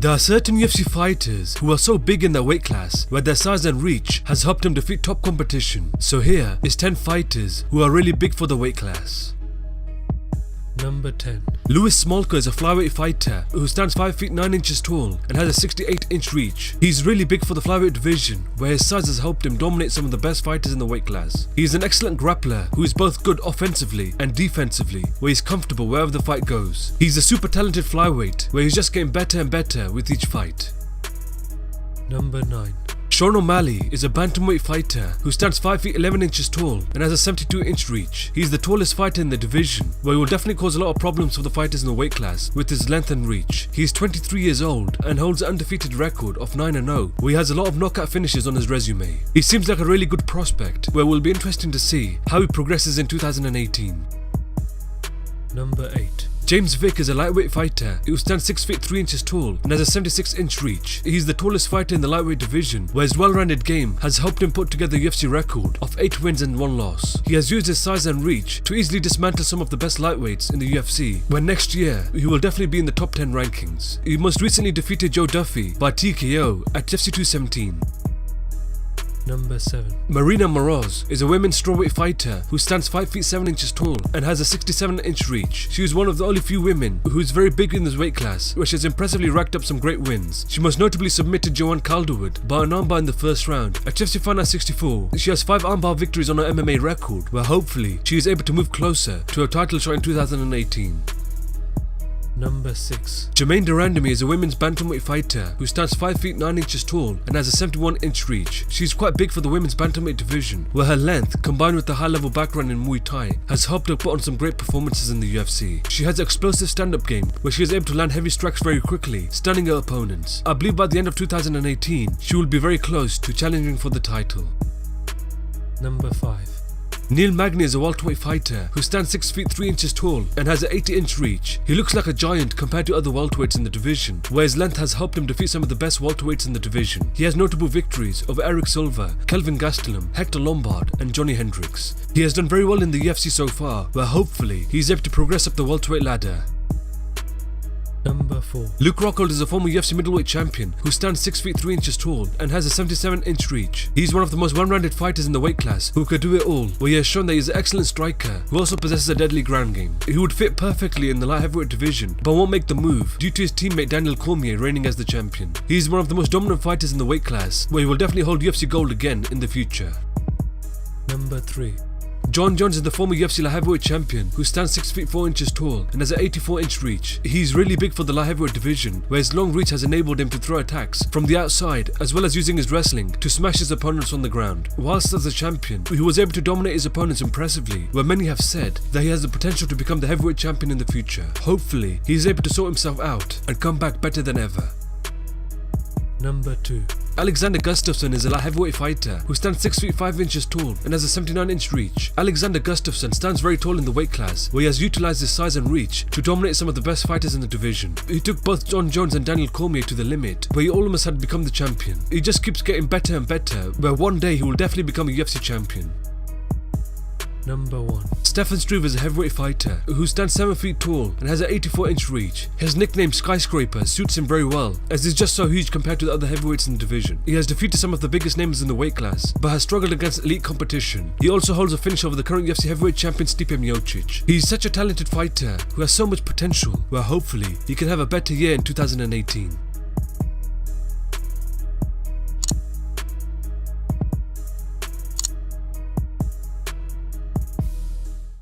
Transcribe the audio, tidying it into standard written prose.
There are certain UFC fighters who are so big in their weight class where their size and reach has helped them defeat top competition. So here is 10 fighters who are really big for the weight class. Number 10. Smolka is a flyweight fighter who stands 5 feet 9 inches tall and has a 68-inch reach. He's really big for the flyweight division, where his size has helped him dominate some of the best fighters in the weight class. He is an excellent grappler who is both good offensively and defensively, where he's comfortable wherever the fight goes. He's a super talented flyweight, where he's just getting better and better with each fight. Number 9. OMalley is a bantamweight fighter who stands 5 feet 11 inches tall and has a 72-inch reach. He's the tallest fighter in the division, where he will definitely cause a lot of problems for the fighters in the weight class with his length and reach. He is 23 years old and holds an undefeated record of 9-0, where he has a lot of knockout finishes on his resume. He seems like a really good prospect, where it will be interesting to see how he progresses in 2018. Number 8. Vick is a lightweight fighter who stands 6 feet 3 inches tall and has a 76-inch reach. He's the tallest fighter in the lightweight division, where his well-rounded game has helped him put together a UFC record of 8 wins and 1 loss. He has used his size and reach to easily dismantle some of the best lightweights in the UFC, where next year he will definitely be in the top 10 rankings. He most recently defeated Joe Duffy by TKO at UFC 217. Number 7. Marina Meraz is a women's strawweight fighter who stands 5 feet 7 inches tall and has a 67-inch reach. She is one of the only few women who is very big in this weight class, where she has impressively racked up some great wins. She most notably submitted Joanne Calderwood by an armbar in the first round at UFC Fight 64. She has 5 armbar victories on her MMA record, where hopefully she is able to move closer to her title shot in 2018. Number 6. Germaine de Randamie is a women's bantamweight fighter who stands 5 feet 9 inches tall and has a 71-inch reach. She's quite big for the women's bantamweight division, where her length, combined with the high-level background in Muay Thai, has helped her put on some great performances in the UFC. She has an explosive stand-up game, where she is able to land heavy strikes very quickly, stunning her opponents. I believe by the end of 2018, she will be very close to challenging for the title. Number 5. Magny is a welterweight fighter who stands 6 feet 3 inches tall and has an 80-inch reach. He looks like a giant compared to other welterweights in the division, where his length has helped him defeat some of the best welterweights in the division. He has notable victories over Eric Silva, Kelvin Gastelum, Hector Lombard and Johnny Hendricks. He has done very well in the UFC so far, where hopefully he is able to progress up the welterweight ladder. Number 4. Rockhold is a former UFC middleweight champion who stands 6 feet 3 inches tall and has a 77-inch reach. He's one of the most well-rounded fighters in the weight class who could do it all, where he has shown that he's an excellent striker who also possesses a deadly ground game. He would fit perfectly in the light heavyweight division but won't make the move due to his teammate Daniel Cormier reigning as the champion. He's one of the most dominant fighters in the weight class, where he will definitely hold UFC gold again in the future. Number 3. Jon Jones is the former UFC light heavyweight champion who stands 6 feet 4 inches tall and has an 84-inch reach. He's really big for the light heavyweight division, where his long reach has enabled him to throw attacks from the outside as well as using his wrestling to smash his opponents on the ground. Whilst as a champion, he was able to dominate his opponents impressively, where many have said that he has the potential to become the heavyweight champion in the future. Hopefully, he is able to sort himself out and come back better than ever. Number 2. Gustafsson is a light heavyweight fighter who stands 6 feet 5 inches tall and has a 79-inch reach. Gustafsson stands very tall in the weight class, where he has utilized his size and reach to dominate some of the best fighters in the division. He took both Jon Jones and Daniel Cormier to the limit, where he almost had become the champion. He just keeps getting better and better, where one day he will definitely become a UFC champion. Number 1. Stefan Struve is a heavyweight fighter who stands 7 feet tall and has an 84-inch reach. His nickname Skyscraper suits him very well, as he's just so huge compared to the other heavyweights in the division. He has defeated some of the biggest names in the weight class, but has struggled against elite competition. He also holds a finish over the current UFC heavyweight champion Stipe Miocic. He's such a talented fighter who has so much potential, where hopefully he can have a better year in 2018.